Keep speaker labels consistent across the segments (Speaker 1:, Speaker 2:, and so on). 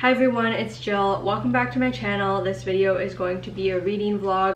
Speaker 1: Hi everyone, it's Jill. Welcome back to my channel. This video is going to be a reading vlog.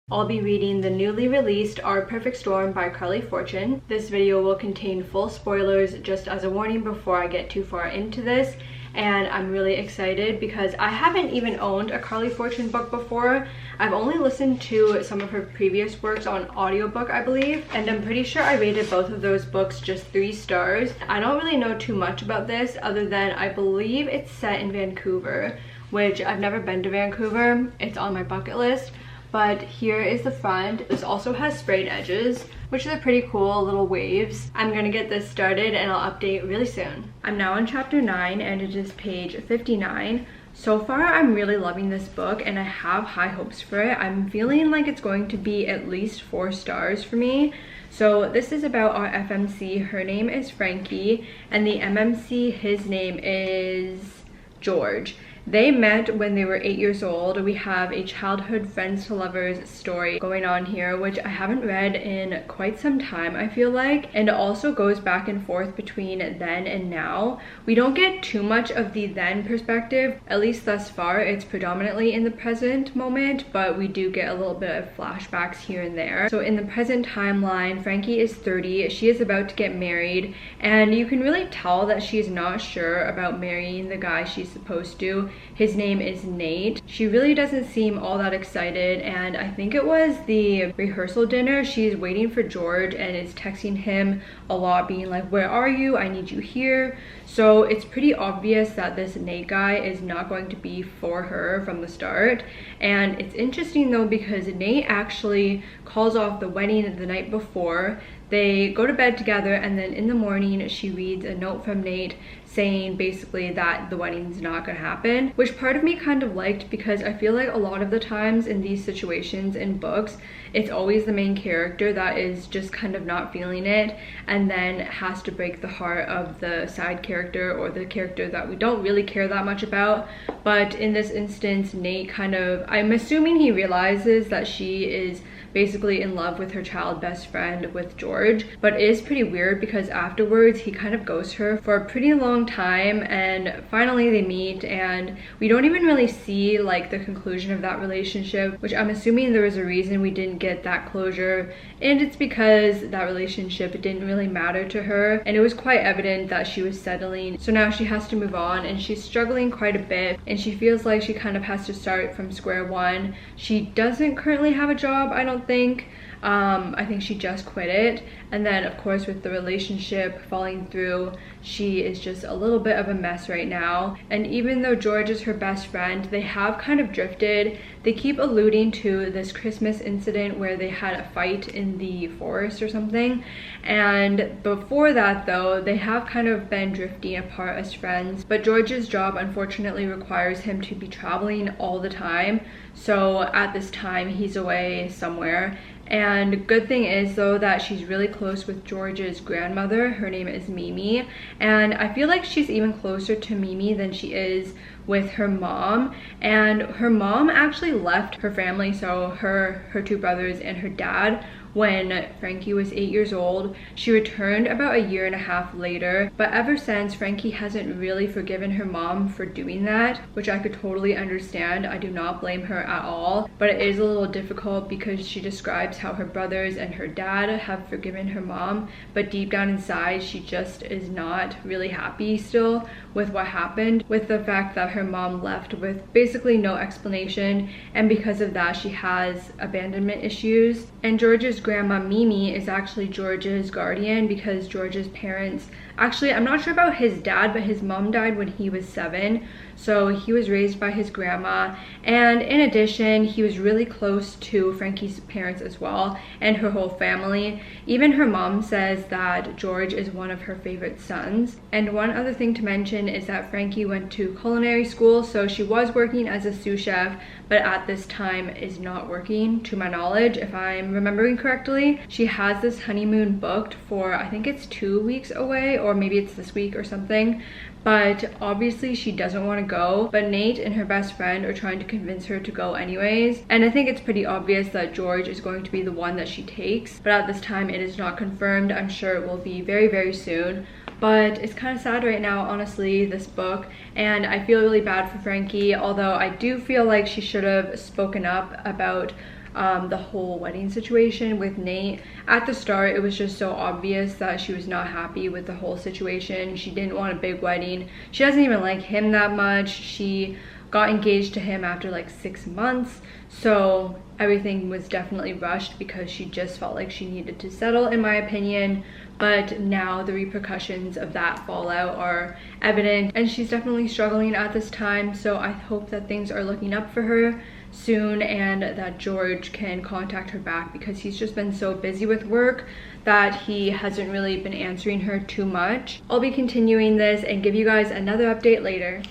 Speaker 1: I'll be reading the newly released Our Perfect Storm by Carley Fortune. This video will contain full spoilers, just as a warning before I get too far into this. And I'm really excited because I haven't even owned a Carley Fortune book before. I've only listened to some of her previous works on audiobook, I believe, and I'm pretty sure I rated both of those books just 3 stars. I don't really know too much about this other than I believe it's set in Vancouver, which I've never been to Vancouver. It's on my bucket list. But here is the front. This also has sprayed edges, which are pretty cool little waves. I'm gonna get this started and I'll update really soon. I'm now on chapter 9 and it is page 59. So far, I'm really loving this book and I have high hopes for it. I'm feeling like it's going to be at least 4 stars for me. So this is about our FMC. Her name is Frankie and the MMC, his name is George. They met when they were 8 years old. We have a childhood friends to lovers story going on here, which I haven't read in quite some time, I feel like. And it also goes back and forth between then and now. We don't get too much of the then perspective, at least thus far. It's predominantly in the present moment, but we do get a little bit of flashbacks here and there. So in the present timeline, Frankie is 30. She is about to get married, and you can really tell that she's not sure about marrying the guy she's supposed to. His name is Nate. She really doesn't seem all that excited, and I think it was the rehearsal dinner. She's waiting for George and is texting him a lot, being like, "Where are you? I need you here." So it's pretty obvious that this Nate guy is not going to be for her from the start. And it's interesting though because Nate actually calls off the wedding the night before. They go to bed together and then in the morning she reads a note from Nate saying basically that the wedding's not gonna happen, which part of me kind of liked because I feel like a lot of the times in these situations in books, it's always the main character that is just kind of not feeling it and then has to break the heart of the side character or the character that we don't really care that much about. But in this instance, Nate kind of, I'm assuming he realizes that she is basically in love with her child best friend with George, but it is pretty weird because afterwards he kind of ghosts her for a pretty long time and finally they meet and we don't even really see like the conclusion of that relationship, which I'm assuming there was a reason we didn't get that closure, and it's because that relationship didn't really matter to her and it was quite evident that she was settling. So now she has to move on and she's struggling quite a bit and she feels like she kind of has to start from square one. She doesn't currently have a job, I don't think. I think she just quit it, and then of course with the relationship falling through, she is just a little bit of a mess right now. And even though George is her best friend, they have kind of drifted. They keep alluding to this Christmas incident where they had a fight in the forest or something, and before that though they have kind of been drifting apart as friends. But George's job unfortunately requires him to be traveling all the time, so at this time he's away somewhere. And good thing is though that she's really close with George's grandmother. Her name is Mimi, and I feel like she's even closer to Mimi than she is with her mom. And her mom actually left her family, so her 2 brothers and her dad, when Frankie was 8 years old. She returned about a year and a half later, but ever since, Frankie hasn't really forgiven her mom for doing that, which I could totally understand. I do not blame her at all, but it is a little difficult because she describes how her brothers and her dad have forgiven her mom, but deep down inside she just is not really happy still with what happened, with the fact that her mom left with basically no explanation, and because of that she has abandonment issues. And George's grandma Mimi is actually George's guardian because George's parents, actually I'm not sure about his dad, but his mom died when he was 7, so he was raised by his grandma. And in addition, he was really close to Frankie's parents as well and her whole family. Even her mom says that George is one of her favorite sons. And one other thing to mention is that Frankie went to culinary school, so she was working as a sous chef, but at this time is not working to my knowledge, if I'm remembering correctly. She has this honeymoon booked for, I think it's 2 weeks away, or maybe it's this week or something, but obviously she doesn't want to go. But Nate and her best friend are trying to convince her to go anyways, and I think it's pretty obvious that George is going to be the one that she takes, but at this time it is not confirmed. I'm sure it will be very, very soon. But it's kind of sad right now, honestly, this book, and I feel really bad for Frankie, although I do feel like she should have spoken up about the whole wedding situation with Nate. At the start, it was just so obvious that she was not happy with the whole situation. She didn't want a big wedding. She doesn't even like him that much. She got engaged to him after like 6 months, so everything was definitely rushed because she just felt like she needed to settle, in my opinion. But now the repercussions of that fallout are evident, and she's definitely struggling at this time, so I hope that things are looking up for her soon and that George can contact her back, because he's just been so busy with work that he hasn't really been answering her too much. I'll be continuing this and give you guys another update later.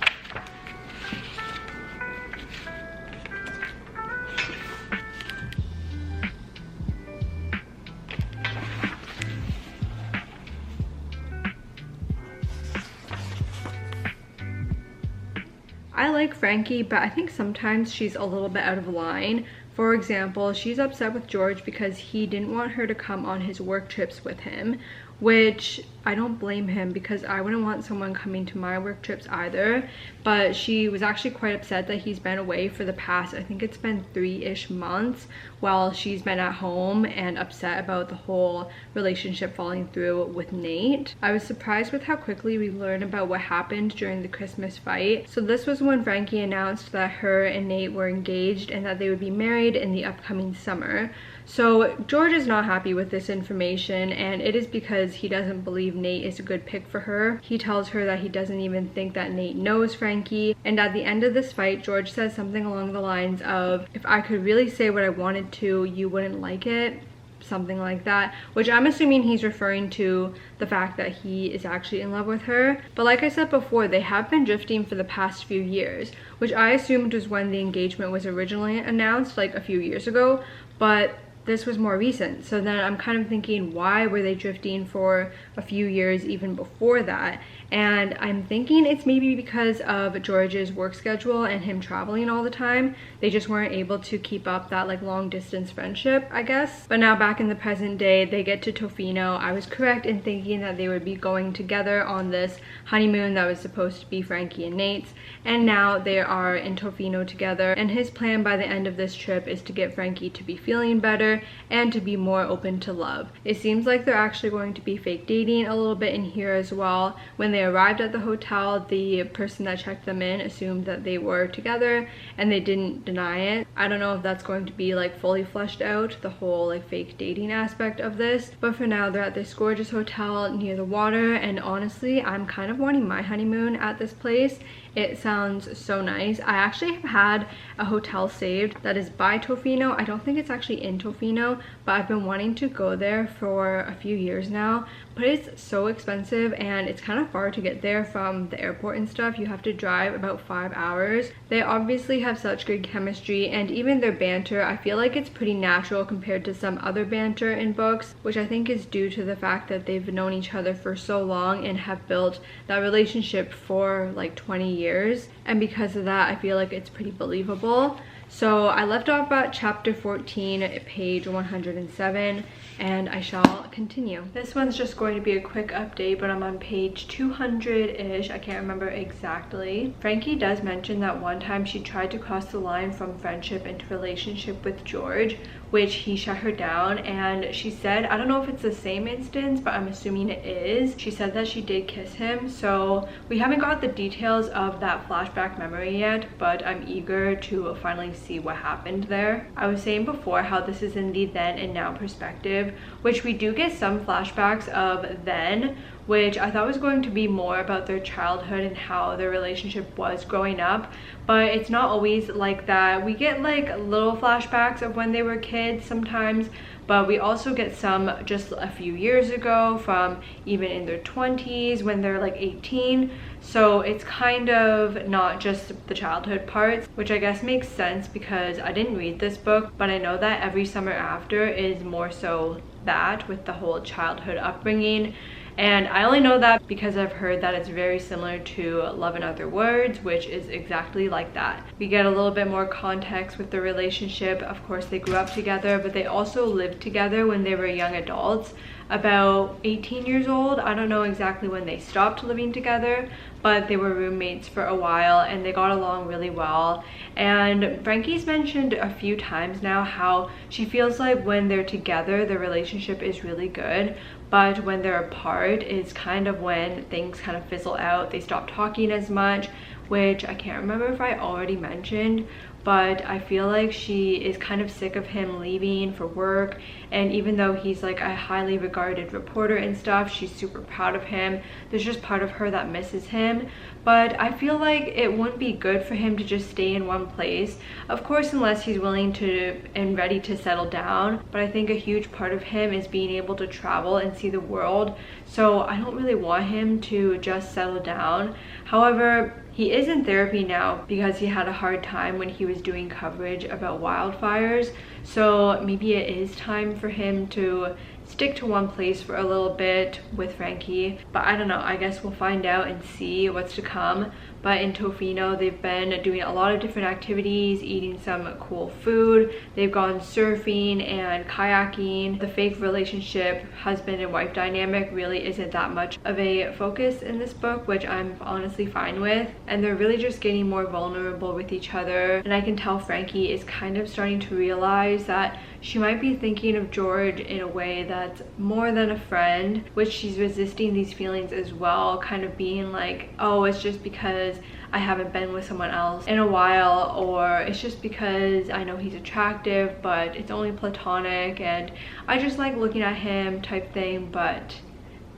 Speaker 1: I like Frankie, but I think sometimes she's a little bit out of line. For example, she's upset with George because he didn't want her to come on his work trips with him, which I don't blame him, because I wouldn't want someone coming to my work trips either. But she was actually quite upset that he's been away for the past, I think it's been 3-ish months, while she's been at home, and upset about the whole relationship falling through with Nate. I was surprised with how quickly we learned about what happened during the Christmas fight. So this was when Frankie announced that her and Nate were engaged and that they would be married in the upcoming summer. So George is not happy with this information, and it is because he doesn't believe Nate is a good pick for her. He tells her that he doesn't even think that Nate knows Frankie, and at the end of this fight, George says something along the lines of, "If I could really say what I wanted to, you wouldn't like it." Something like that, which I'm assuming he's referring to the fact that he is actually in love with her. But like I said before, they have been drifting for the past few years, which I assumed was when the engagement was originally announced, like a few years ago, but this was more recent. So then I'm kind of thinking, why were they drifting for a few years even before that? And I'm thinking it's maybe because of George's work schedule and him traveling all the time. They just weren't able to keep up that like long distance friendship, I guess. But now back in the present day, they get to Tofino. I was correct in thinking that they would be going together on this honeymoon that was supposed to be Frankie and Nate's, and now they are in Tofino together, and his plan by the end of this trip is to get Frankie to be feeling better and to be more open to love. It seems like they're actually going to be fake dating a little bit in here as well. When they arrived at the hotel, the person that checked them in assumed that they were together, and they didn't deny it. I don't know if that's going to be like fully fleshed out, the whole like fake dating aspect of this, but for now they're at this gorgeous hotel near the water, and honestly I'm kind of wanting my honeymoon at this place. It sounds so nice. I actually have had a hotel saved that is by Tofino. I don't think it's actually in Tofino, but I've been wanting to go there for a few years now, but it's so expensive and it's kind of far to get there from the airport and stuff. You have to drive about 5 hours. They obviously have such good chemistry, and even their banter, I feel like it's pretty natural compared to some other banter in books, which I think is due to the fact that they've known each other for so long and have built that relationship for like 20 years, and because of that I feel like it's pretty believable. So I left off at chapter 14, page 107, and I shall continue. This one's just going to be a quick update, but I'm on page 200-ish. I can't remember exactly. Frankie does mention that one time she tried to cross the line from friendship into relationship with George, which he shut her down, and she said, I don't know if it's the same instance, but I'm assuming it is. She said that she did kiss him, so we haven't got the details of that flashback memory yet, but I'm eager to finally see what happened there. I was saying before how this is in the then and now perspective, which we do get some flashbacks of then, which I thought was going to be more about their childhood and how their relationship was growing up, but it's not always like that. We get like little flashbacks of when they were kids sometimes, but we also get some just a few years ago, from even in their 20s when they're like 18. So it's kind of not just the childhood parts, which I guess makes sense because I didn't read this book, but I know that Every Summer After is more so that, with the whole childhood upbringing. And I only know that because I've heard that it's very similar to Love in Other Words, which is exactly like that. We get a little bit more context with the relationship. Of course, they grew up together, but they also lived together when they were young adults. about 18 years old. I don't know exactly when they stopped living together, but they were roommates for a while and they got along really well. And Frankie's mentioned a few times now how she feels like when they're together, the relationship is really good, but when they're apart is kind of when things kind of fizzle out. They stop talking as much, which I can't remember if I already mentioned, but I feel like she is kind of sick of him leaving for work. And even though he's like a highly regarded reporter and stuff, she's super proud of him. There's just part of her that misses him. But I feel like it wouldn't be good for him to just stay in one place. Of course, unless he's willing to and ready to settle down. But I think a huge part of him is being able to travel and see the world. So I don't really want him to just settle down. However, he is in therapy now because he had a hard time when he was doing coverage about wildfires. So maybe it is time for him to stick to one place for a little bit with Frankie. But I don't know, I guess we'll find out and see what's to come. But in Tofino, they've been doing a lot of different activities, eating some cool food. They've gone surfing and kayaking. The fake relationship, husband and wife dynamic really isn't that much of a focus in this book, which I'm honestly fine with. And they're really just getting more vulnerable with each other. And I can tell Frankie is kind of starting to realize that she might be thinking of George in a way that's more than a friend, which she's resisting these feelings as well, kind of being like, oh, it's just because I haven't been with someone else in a while, or it's just because I know he's attractive, but it's only platonic and I just like looking at him type thing. But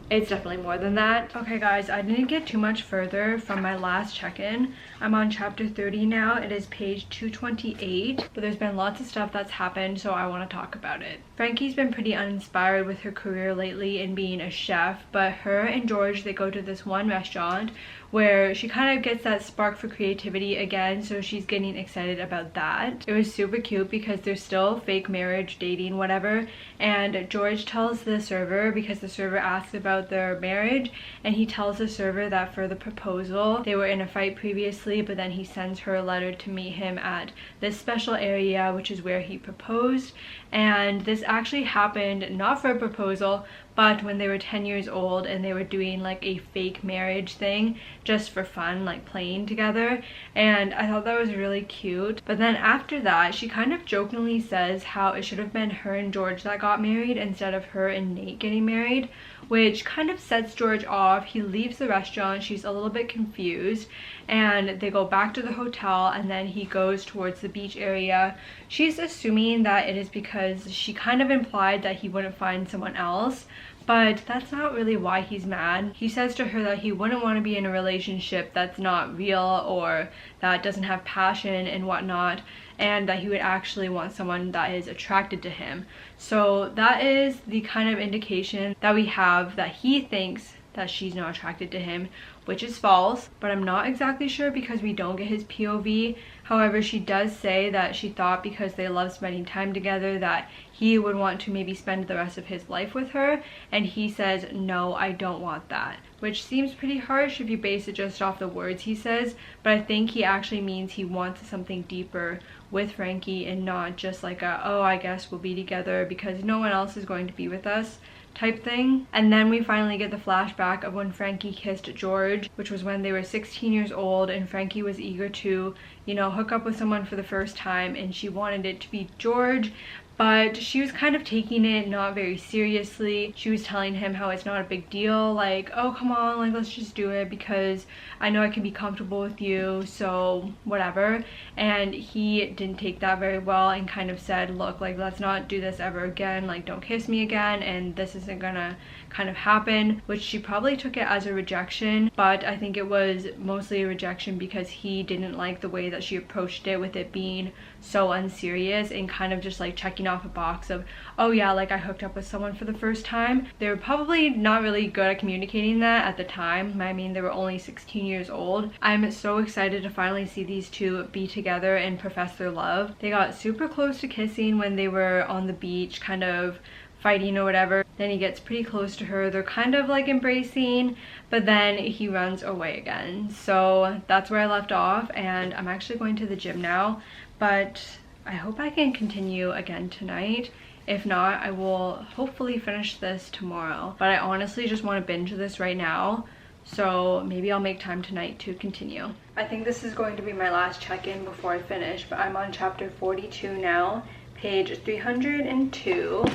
Speaker 1: it's definitely more than that. Okay guys, I didn't get too much further from my last check-in. I'm on chapter 30 now. It is page 228, but there's been lots of stuff that's happened, so I want to talk about it. Frankie's been pretty uninspired with her career lately in being a chef, but her and George, they go to this one restaurant where she kind of gets that spark for creativity again, so she's getting excited about that. It was super cute because they're still fake marriage, dating, whatever, and George tells the server, because the server asks about their marriage, and he tells the server that for the proposal, they were in a fight previously, but then he sends her a letter to meet him at this special area, which is where he proposed. And this actually happened not for a proposal, but when they were 10 years old and they were doing like a fake marriage thing just for fun, like playing together. And I thought that was really cute. But then after that, she kind of jokingly says how it should have been her and George that got married instead of her and Nate getting married, which kind of sets George off. He leaves the restaurant, she's a little bit confused, and they go back to the hotel, and then he goes towards the beach area. She's assuming that it is because she kind of implied that he wouldn't find someone else, but that's not really why he's mad. He says to her that he wouldn't want to be in a relationship that's not real or that doesn't have passion and whatnot, and that he would actually want someone that is attracted to him. So that is the kind of indication that we have that he thinks that she's not attracted to him, which is false, but I'm not exactly sure because we don't get his POV. However, she does say that she thought because they love spending time together that he would want to maybe spend the rest of his life with her, and he says, no, I don't want that, which seems pretty harsh if you base it just off the words he says, but I think he actually means he wants something deeper with Frankie and not just like a, oh, I guess we'll be together because no one else is going to be with us type thing. And then we finally get the flashback of when Frankie kissed George, which was when they were 16 years old and Frankie was eager to, you know, hook up with someone for the first time, and she wanted it to be George, but she was kind of taking it not very seriously. She was telling him how it's not a big deal, like, oh, come on, like, let's just do it because I know I can be comfortable with you, so whatever. And he didn't take that very well and kind of said, look, like, let's not do this ever again, like, don't kiss me again, and this isn't gonna kind of happen, which she probably took it as a rejection, but I think it was mostly a rejection because he didn't like the way that she approached it, with it being so unserious and kind of just like checking off a box of, oh yeah, like I hooked up with someone for the first time. They were probably not really good at communicating that at the time. I mean, they were only 16 years old. I'm so excited to finally see these two be together and profess their love. They got super close to kissing when they were on the beach, kind of fighting or whatever. Then he gets pretty close to her. They're kind of like embracing, but then he runs away again. So that's where I left off, and I'm actually going to the gym now, but I hope I can continue again tonight. If not, I will hopefully finish this tomorrow. But I honestly just want to binge this right now. So maybe I'll make time tonight to continue. I think this is going to be my last check-in before I finish, but I'm on chapter 42 now, page 302.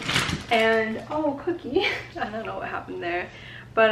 Speaker 1: And oh, cookie. I don't know what happened there. But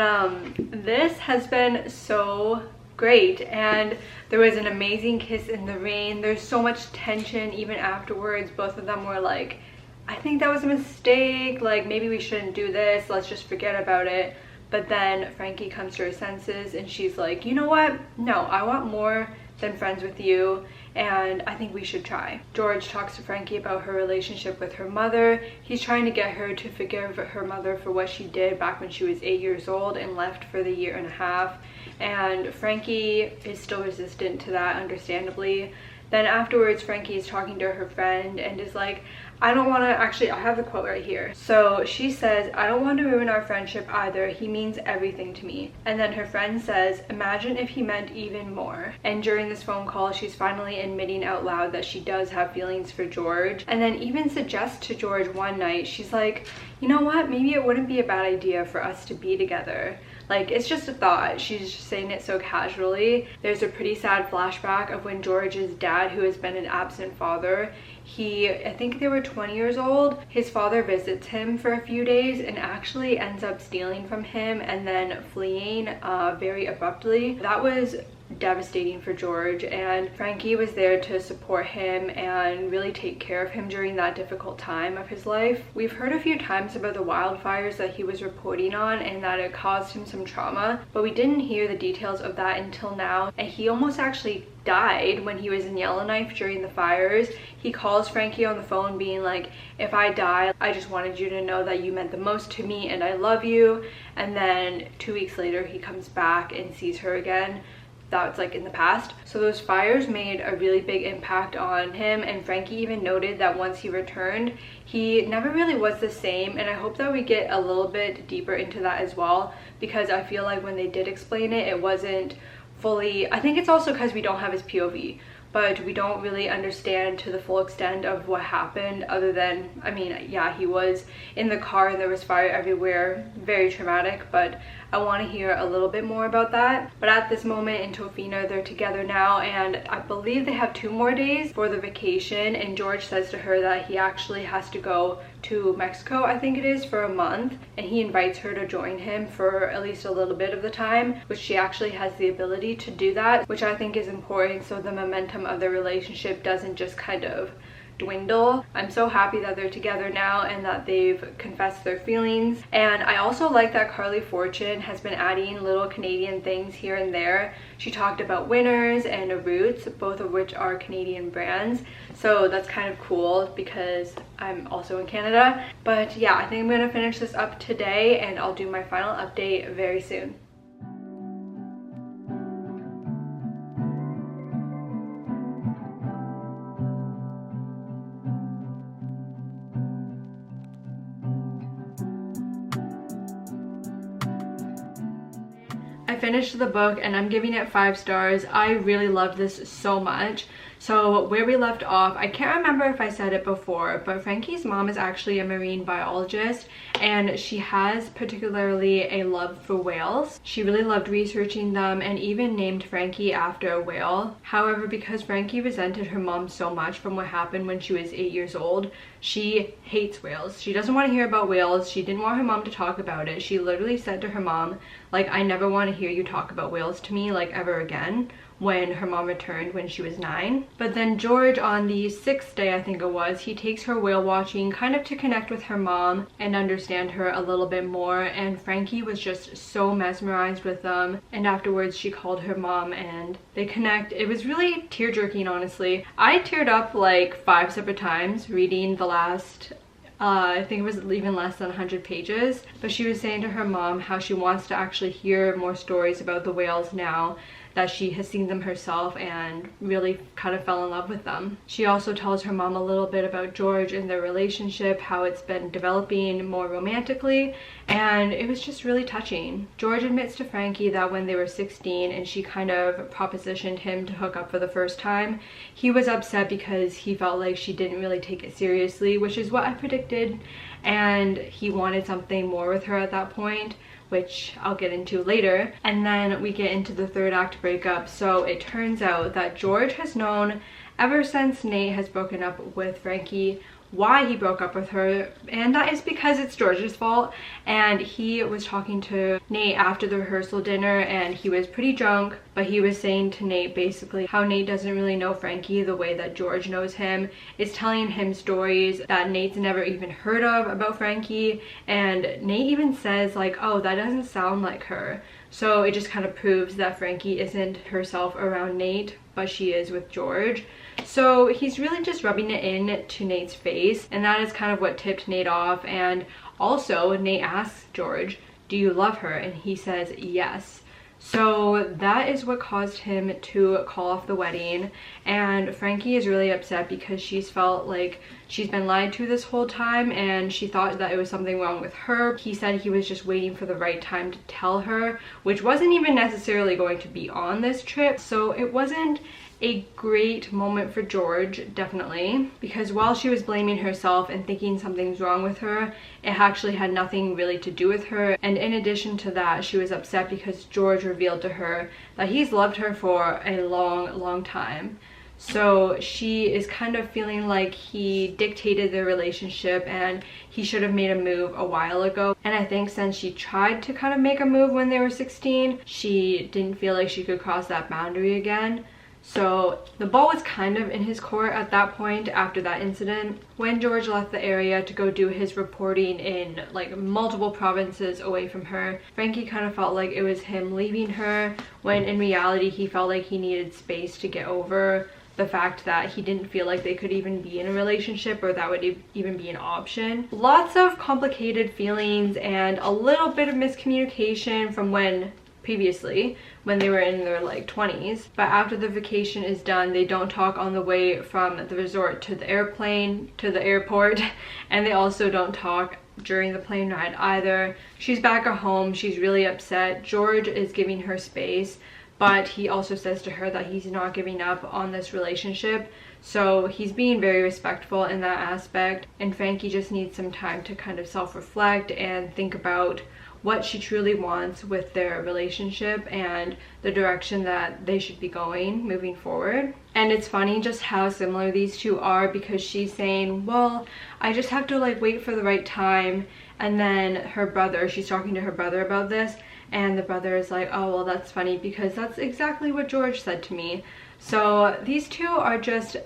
Speaker 1: this has been so great, and there was an amazing kiss in the rain. There's so much tension even afterwards. Both of them were like, I think that was a mistake, like maybe we shouldn't do this, let's just forget about it. But then Frankie comes to her senses and she's like, you know what, no, I want more than friends with you, and I think we should try. George talks to Frankie about her relationship with her mother. He's trying to get her to forgive her mother for what she did back when she was 8 years old and left for the 1.5 years. And Frankie is still resistant to that, understandably. Then afterwards, Frankie is talking to her friend and is like, I don't want to, actually, I have the quote right here. So she says, I don't want to ruin our friendship either. He means everything to me. And then her friend says, imagine if he meant even more. And during this phone call, she's finally admitting out loud that she does have feelings for George. And then even suggests to George one night, she's like, you know what, maybe it wouldn't be a bad idea for us to be together. Like, it's just a thought. She's just saying it so casually. There's a pretty sad flashback of when George's dad, who has been an absent father, I think they were 20 years old. His father visits him for a few days and actually ends up stealing from him and then fleeing very abruptly. That was devastating for George, and Frankie was there to support him and really take care of him during that difficult time of his life. We've heard a few times about the wildfires that he was reporting on and that it caused him some trauma, but we didn't hear the details of that until now. And he almost actually died when he was in Yellowknife during the fires. He calls Frankie on the phone being like, if I die, I just wanted you to know that you meant the most to me and I love you. And then 2 weeks later he comes back and sees her again. That's like in the past. So those fires made a really big impact on him, and Frankie even noted that once he returned, he never really was the same. And I hope that we get a little bit deeper into that as well, because I feel like when they did explain it, it wasn't fully, I think it's also because we don't have his POV, but we don't really understand to the full extent of what happened, other than, I mean, yeah, he was in the car and there was fire everywhere, very traumatic, but I want to hear a little bit more about that. But at this moment in Tofino, they're together now, and I believe they have 2 more days for the vacation, and George says to her that he actually has to go to Mexico, I think it is, for a month, and he invites her to join him for at least a little bit of the time, which she actually has the ability to do that, which I think is important so the momentum of the relationship doesn't just kind of dwindle. I'm so happy that they're together now and that they've confessed their feelings. And I also like that Carley Fortune has been adding little Canadian things here and there. She talked about Winners and Roots, both of which are Canadian brands, so that's kind of cool because I'm also in Canada. But yeah, I think I'm gonna finish this up today and I'll do my final update very soon. I finished the book and I'm giving it 5 stars. I really loved this so much. So where we left off, I can't remember if I said it before, but Frankie's mom is actually a marine biologist, and she has particularly a love for whales. She really loved researching them and even named Frankie after a whale. However, because Frankie resented her mom so much from what happened when she was 8 years old, she hates whales. She doesn't want to hear about whales. She didn't want her mom to talk about it. She literally said to her mom, like, I never want to hear you talk about whales to me, like, ever again, when her mom returned when she was 9. But then George, on the 6th day, I think it was, he takes her whale watching kind of to connect with her mom and understand her a little bit more, and Frankie was just so mesmerized with them. And afterwards she called her mom and they connect. It was really tear-jerking, honestly. I teared up like 5 separate times reading the last I think it was even less than 100 pages, but she was saying to her mom how she wants to actually hear more stories about the whales now that she has seen them herself and really kind of fell in love with them. She also tells her mom a little bit about George and their relationship, how it's been developing more romantically, and it was just really touching. George admits to Frankie that when they were 16 and she kind of propositioned him to hook up for the first time, he was upset because he felt like she didn't really take it seriously, which is what I predicted, and he wanted something more with her at that point, which I'll get into later. And then we get into the third act breakup. So it turns out that George has known ever since Nate has broken up with Frankie why he broke up with her, and that is because it's George's fault. And he was talking to Nate after the rehearsal dinner, and he was pretty drunk, but he was saying to Nate basically how Nate doesn't really know Frankie the way that George knows him, is telling him stories that Nate's never even heard of about Frankie, and Nate even says like, oh, that doesn't sound like her. So it just kind of proves that Frankie isn't herself around Nate, but she is with George. So he's really just rubbing it in to Nate's face, and that is kind of what tipped Nate off. And also Nate asks George, do you love her? And he says yes. So that is what caused him to call off the wedding, and Frankie is really upset because she's felt like she's been lied to this whole time, and she thought that it was something wrong with her. He said he was just waiting for the right time to tell her, which wasn't even necessarily going to be on this trip. So it wasn't a great moment for George, definitely, because while she was blaming herself and thinking something's wrong with her, it actually had nothing really to do with her. And in addition to that, she was upset because George revealed to her that he's loved her for a long time. So she is kind of feeling like he dictated their relationship and he should have made a move a while ago. And I think since she tried to kind of make a move when they were 16, she didn't feel like she could cross that boundary again. So the ball was kind of in his court at that point after that incident. When George left the area to go do his reporting in like multiple provinces away from her, Frankie kind of felt like it was him leaving her, when in reality he felt like he needed space to get over the fact that he didn't feel like they could even be in a relationship, or that would even be an option. Lots of complicated feelings and a little bit of miscommunication from previously when they were in their like 20s. But after the vacation is done, they don't talk on the way from the resort to the airport, and they also don't talk during the plane ride either. She's back at home, she's really upset. George is giving her space, but he also says to her that he's not giving up on this relationship. So he's being very respectful in that aspect, and Frankie just needs some time to kind of self-reflect and think about what she truly wants with their relationship and the direction that they should be going moving forward. And it's funny just how similar these two are, because she's saying, well, I just have to like wait for the right time. And then her brother, she's talking to her brother about this, and the brother is like, oh, well, that's funny because that's exactly what George said to me. So these two are just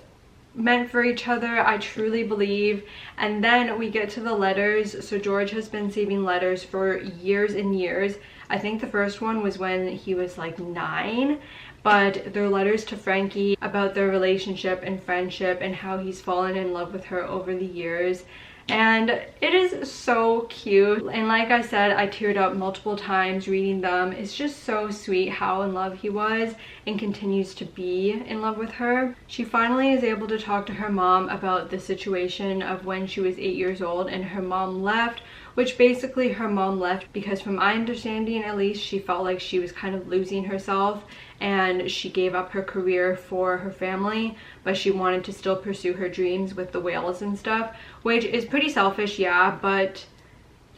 Speaker 1: meant for each other, I truly believe. And then we get to the letters. So George has been saving letters for years and years. I think the first one was when he was like 9, but they're letters to Frankie about their relationship and friendship and how he's fallen in love with her over the years. And it is so cute, and like I said, I teared up multiple times reading them. It's just so sweet how in love he was and continues to be in love with her. She finally is able to talk to her mom about the situation of when she was 8 years old and her mom left, which basically her mom left because, from my understanding at least, she felt like she was kind of losing herself and she gave up her career for her family, but she wanted to still pursue her dreams with the whales and stuff, which is pretty selfish, yeah, but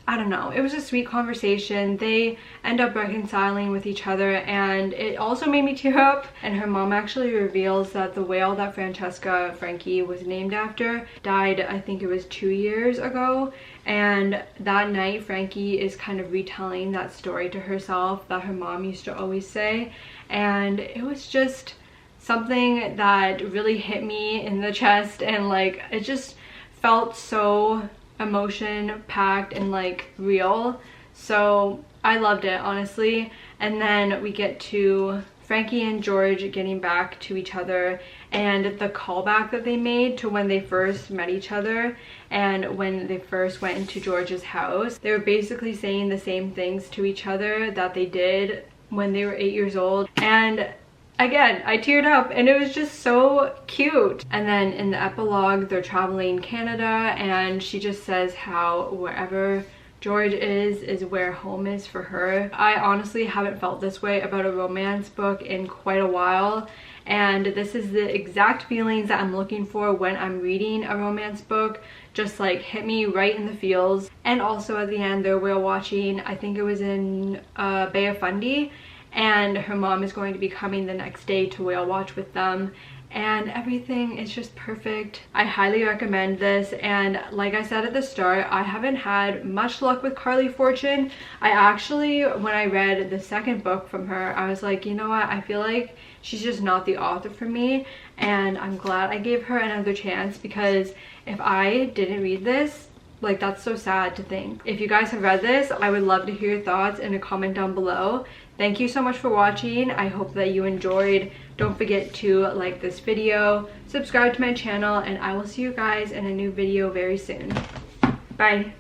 Speaker 1: I don't know. It was a sweet conversation. They end up reconciling with each other, and it also made me tear up. And her mom actually reveals that the whale that Frankie was named after died, I think it was 2 years ago. And that night Frankie is kind of retelling that story to herself that her mom used to always say, and it was just something that really hit me in the chest, and like it just felt so emotion packed and like real. So I loved it, honestly. And then we get to Frankie and George getting back to each other, and the callback that they made to when they first met each other and when they first went into George's house. They were basically saying the same things to each other that they did when they were 8 years old, and again, I teared up and it was just so cute. And then in the epilogue, they're traveling Canada and she just says how wherever George is where home is for her. I honestly haven't felt this way about a romance book in quite a while, and this is the exact feelings that I'm looking for when I'm reading a romance book. Just like hit me right in the feels. And also at the end they're whale watching, I think it was in Bay of Fundy, and her mom is going to be coming the next day to whale watch with them, and everything is just perfect. I highly recommend this, and like I said at the start, I haven't had much luck with Carley Fortune. I actually, when I read the second book from her, I was like, you know what, I feel like she's just not the author for me, and I'm glad I gave her another chance, because if I didn't read this, like, that's so sad to think. If you guys have read this, I would love to hear your thoughts in a comment down below. Thank you so much for watching. I hope that you enjoyed. Don't forget to like this video, subscribe to my channel, and I will see you guys in a new video very soon. Bye.